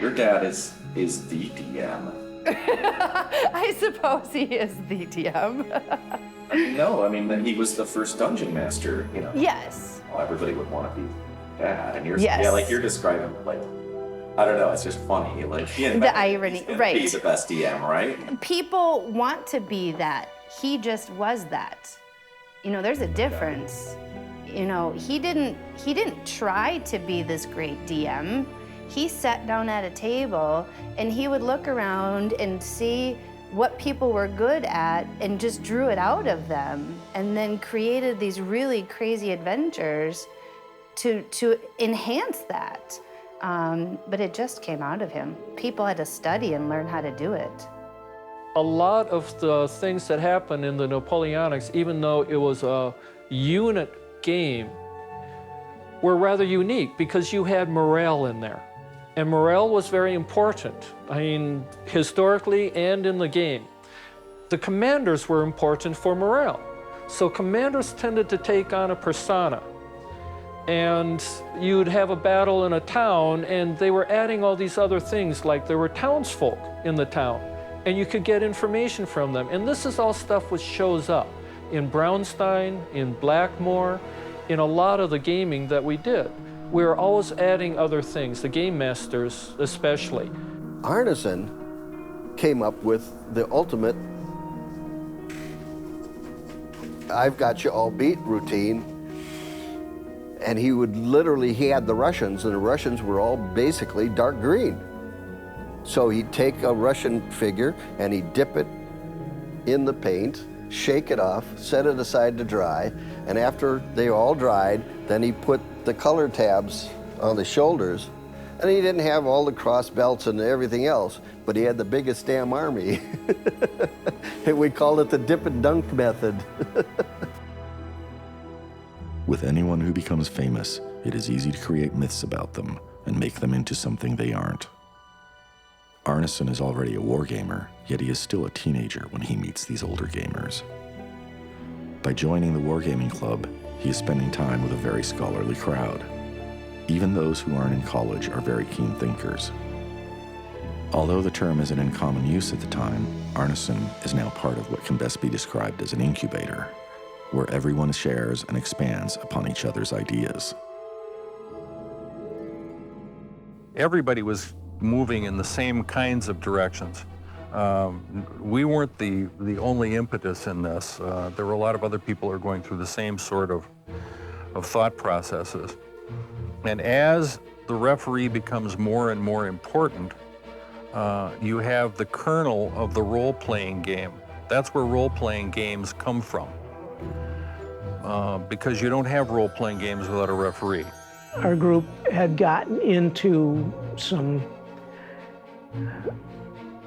Your dad is the DM. I suppose he is the DM. No, I mean, he was the first dungeon master, you know. Yes. Well, everybody would want to be that. And you're, Yes. yeah, like you're describing, like, I don't know, it's just funny. Like, The irony, right. He's the best DM, right? People want to be that. He just was that. You know, there's a difference. You know, he didn't try to be this great DM. He sat down at a table and he would look around and see what people were good at and just drew it out of them and then created these really crazy adventures to enhance that. But it just came out of him. People had to study and learn how to do it. A lot of the things that happened in the Napoleonics, even though it was a unit game, were rather unique because you had morale in there. And morale was very important, I mean, historically and in the game. The commanders were important for morale. So commanders tended to take on a persona. And you'd have a battle in a town, and they were adding all these other things, like there were townsfolk in the town, and you could get information from them. And this is all stuff which shows up in Brownstein, in Blackmoor, in a lot of the gaming that we did. We were always adding other things, the game masters especially. Arneson came up with the ultimate I've got you all beat routine. And he would literally, he had the Russians, and the Russians were all basically dark green. So he'd take a Russian figure and he'd dip it in the paint, shake it off, set it aside to dry, and after they all dried, then he put the color tabs on the shoulders, and he didn't have all the cross belts and everything else, but he had the biggest damn army. And we called it the dip and dunk method. With anyone who becomes famous, it is easy to create myths about them and make them into something they aren't. Arneson is already a wargamer, yet he is still a teenager when he meets these older gamers. By joining the Wargaming Club, he is spending time with a very scholarly crowd. Even those who aren't in college are very keen thinkers. Although the term isn't in common use at the time, Arneson is now part of what can best be described as an incubator, where everyone shares and expands upon each other's ideas. Everybody was moving in the same kinds of directions. We weren't the only impetus in this. There were a lot of other people who are going through the same sort of thought processes. And as the referee becomes more and more important, you have the kernel of the role-playing game. That's where role-playing games come from. Because you don't have role-playing games without a referee. Our group had gotten into some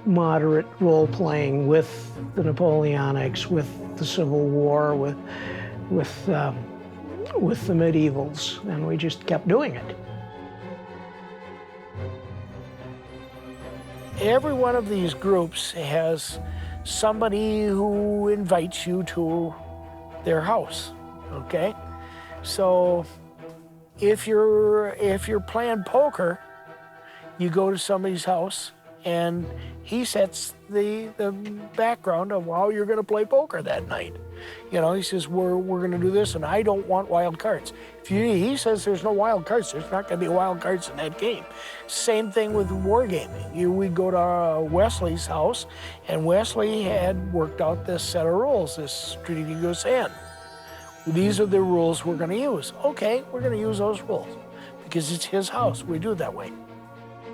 moderate role-playing with the Napoleonics, with the Civil War, with the medievals, and we just kept doing it. Every one of these groups has somebody who invites you to their house, okay? So if you're playing poker, you go to somebody's house and he sets the background of how you're gonna play poker that night. You know, he says, we're gonna do this and I don't want wild cards. He says there's no wild cards, there's not gonna be wild cards in that game. Same thing with wargaming. We'd go to Wesley's house and Wesley had worked out this set of rules, this Treaty Goose Hand. These are the rules we're gonna use. Okay, we're gonna use those rules because it's his house, we do it that way.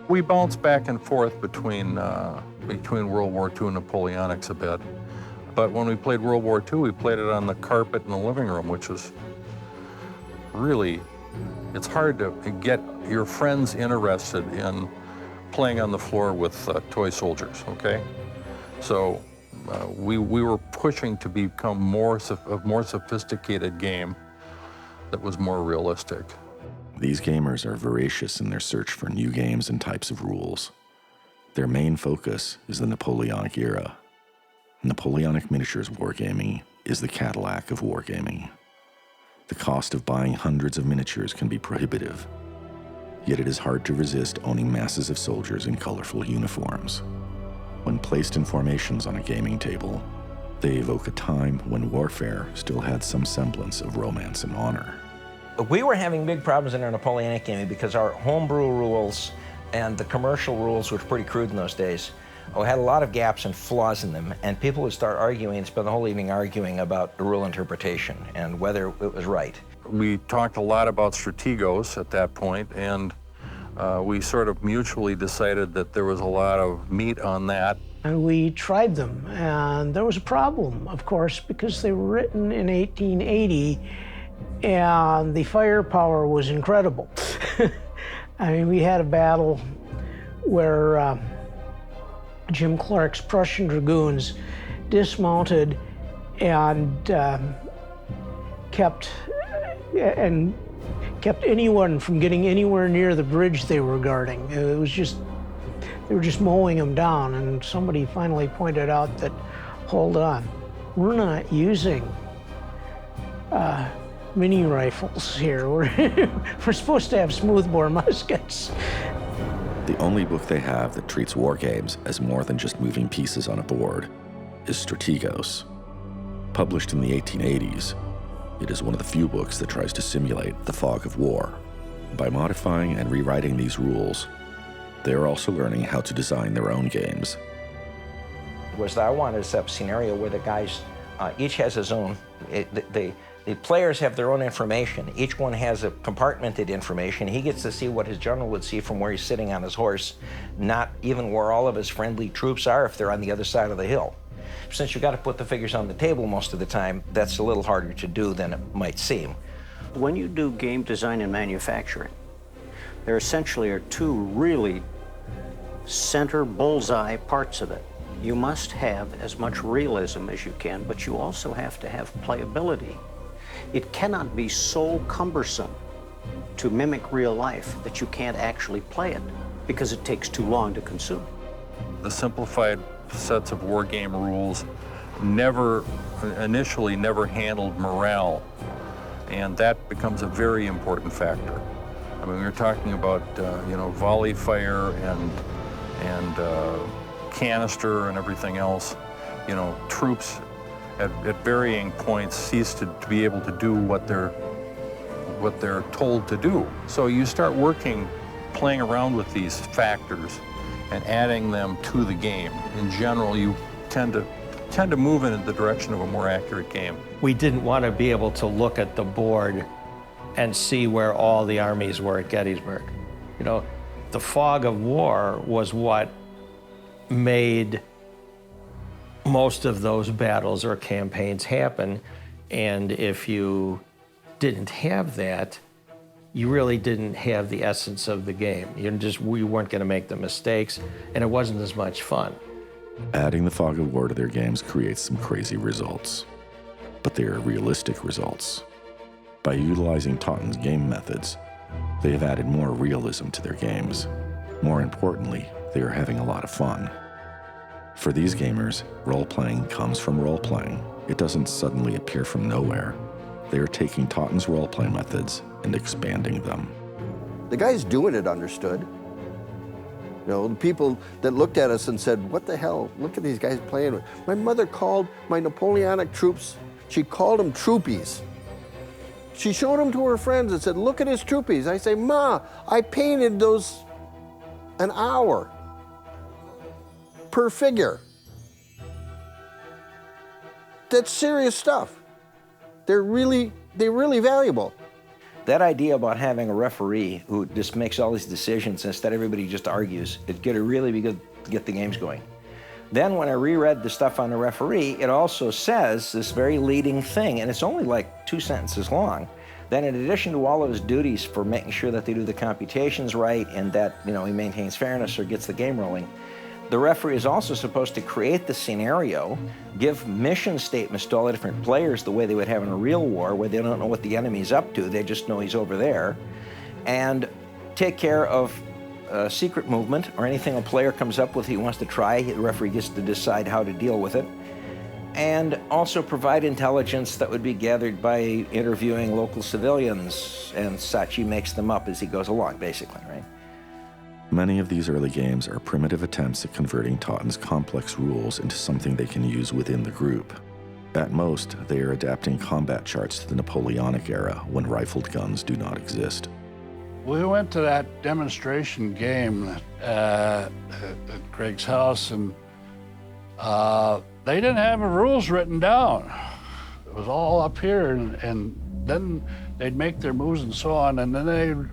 We bounced back and forth between World War II and Napoleonics a bit. But when we played World War II, we played it on the carpet in the living room, which was really, it's hard to get your friends interested in playing on the floor with toy soldiers, okay? So we were pushing to become a more sophisticated game that was more realistic. These gamers are voracious in their search for new games and types of rules. Their main focus is the Napoleonic era. Napoleonic miniatures wargaming is the Cadillac of wargaming. The cost of buying hundreds of miniatures can be prohibitive. yet it is hard to resist owning masses of soldiers in colorful uniforms. When placed in formations on a gaming table, they evoke a time when warfare still had some semblance of romance and honor. We were having big problems in our Napoleonic gaming because our homebrew rules and the commercial rules, which were pretty crude in those days, had a lot of gaps and flaws in them, and people would start arguing and spend the whole evening arguing about the rule interpretation and whether it was right. We talked a lot about strategos at that point, and we sort of mutually decided that there was a lot of meat on that. And we tried them, and there was a problem, of course, because they were written in 1880, and the firepower was incredible. I mean, we had a battle where Jim Clark's Prussian dragoons dismounted and kept anyone from getting anywhere near the bridge they were guarding. It was just, they were just mowing them down, and somebody finally pointed out that, hold on, we're not using mini rifles here. We're supposed to have smoothbore muskets. The only book they have that treats war games as more than just moving pieces on a board is Strategos. Published in the 1880s, it is one of the few books that tries to simulate the fog of war. By modifying and rewriting these rules, they are also learning how to design their own games. I wanted to set up a scenario where the guys each has his own. The players have their own information. Each one has a compartmented information. He gets to see what his general would see from where he's sitting on his horse, not even where all of his friendly troops are if they're on the other side of the hill. Since you've got to put the figures on the table most of the time, that's a little harder to do than it might seem. When you do game design and manufacturing, there essentially are two really center bullseye parts of it. You must have as much realism as you can, but you also have to have playability. It cannot be so cumbersome to mimic real life that you can't actually play it because it takes too long to consume. The simplified sets of war game rules initially never handled morale, and that becomes a very important factor. I mean, we were talking about volley fire and canister and everything else. Troops at varying points cease to be able to do what they're told to do. So you start playing around with these factors and adding them to the game. In general, you tend to move in the direction of a more accurate game. We didn't want to be able to look at the board and see where all the armies were at Gettysburg. The fog of war was what made most of those battles or campaigns happen, and if you didn't have that, you really didn't have the essence of the game. We weren't going to make the mistakes, and it wasn't as much fun. Adding the fog of war to their games creates some crazy results, but they are realistic results. By utilizing Tolkien's game methods, they have added more realism to their games. More importantly, they are having a lot of fun. For these gamers, role-playing comes from role-playing. It doesn't suddenly appear from nowhere. They are taking Tolkien's role-play methods and expanding them. The guys doing it understood. The people that looked at us and said, what the hell, look at these guys playing. My mother called my Napoleonic troops, she called them troopies. She showed them to her friends and said, look at his troopies. I say, Ma, I painted those an hour per figure. That's serious stuff. They're really valuable. That idea about having a referee who just makes all these decisions instead everybody just argues, it's going to really be good to get the games going. Then when I reread the stuff on the referee, it also says this very leading thing, and it's only like 2 sentences long. Then in addition to all of his duties for making sure that they do the computations right and that he maintains fairness or gets the game rolling, the referee is also supposed to create the scenario, give mission statements to all the different players the way they would have in a real war, where they don't know what the enemy's up to, they just know he's over there, and take care of secret movement or anything a player comes up with he wants to try. The referee gets to decide how to deal with it. and also provide intelligence that would be gathered by interviewing local civilians and such. He makes them up as he goes along, basically, right? Many of these early games are primitive attempts at converting Totten's complex rules into something they can use within the group. At most, they are adapting combat charts to the Napoleonic era when rifled guns do not exist. We went to that demonstration game at Greg's house, and they didn't have the rules written down. It was all up here, and then they'd make their moves and so on, and then they'd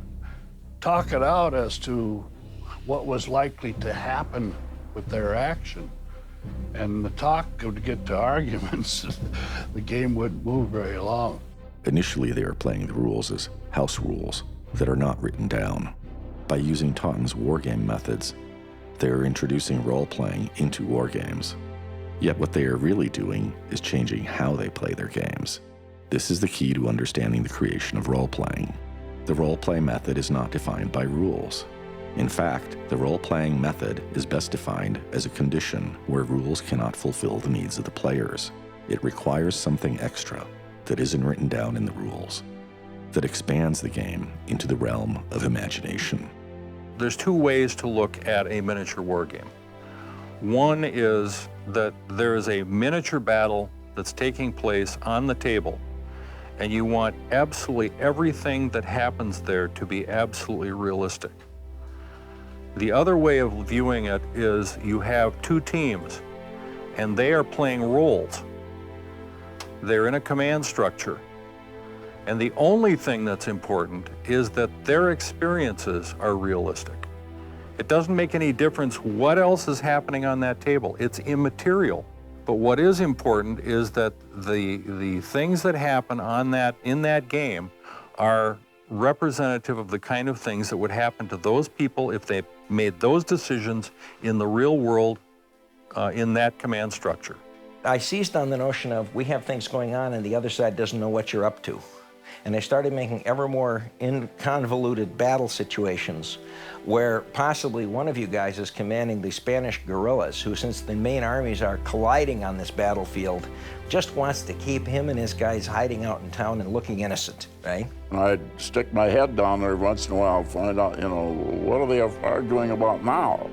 talk it out as to what was likely to happen with their action. And the talk would get to arguments. The game wouldn't move very long. Initially, they are playing the rules as house rules that are not written down. By using Totten's wargame methods, they are introducing role-playing into wargames. Yet what they are really doing is changing how they play their games. This is the key to understanding the creation of role-playing. The role-play method is not defined by rules. In fact, the role-playing method is best defined as a condition where rules cannot fulfill the needs of the players. It requires something extra that isn't written down in the rules, that expands the game into the realm of imagination. There's two ways to look at a miniature war game. One is that there is a miniature battle that's taking place on the table, and you want absolutely everything that happens there to be absolutely realistic. The other way of viewing it is you have two teams, and they are playing roles. They're in a command structure. And the only thing that's important is that their experiences are realistic. It doesn't make any difference what else is happening on that table. It's immaterial. But what is important is that the things that happen in that game are representative of the kind of things that would happen to those people if they made those decisions in the real world in that command structure. I seized on the notion of we have things going on and the other side doesn't know what you're up to. And I started making ever more convoluted battle situations where possibly one of you guys is commanding the Spanish guerrillas who, since the main armies are colliding on this battlefield, just wants to keep him and his guys hiding out in town and looking innocent, right? I'd stick my head down there once in a while, find out, what are they arguing about now?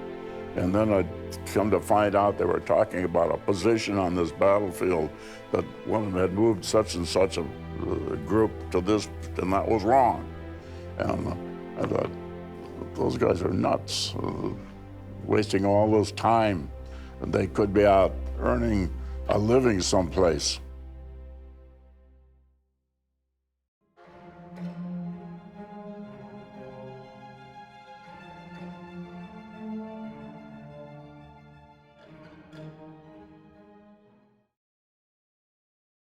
And then I'd come to find out they were talking about a position on this battlefield that one of them had moved such and such a group to this, and that was wrong. And I thought, those guys are nuts, wasting all this time, and they could be out earning a living someplace.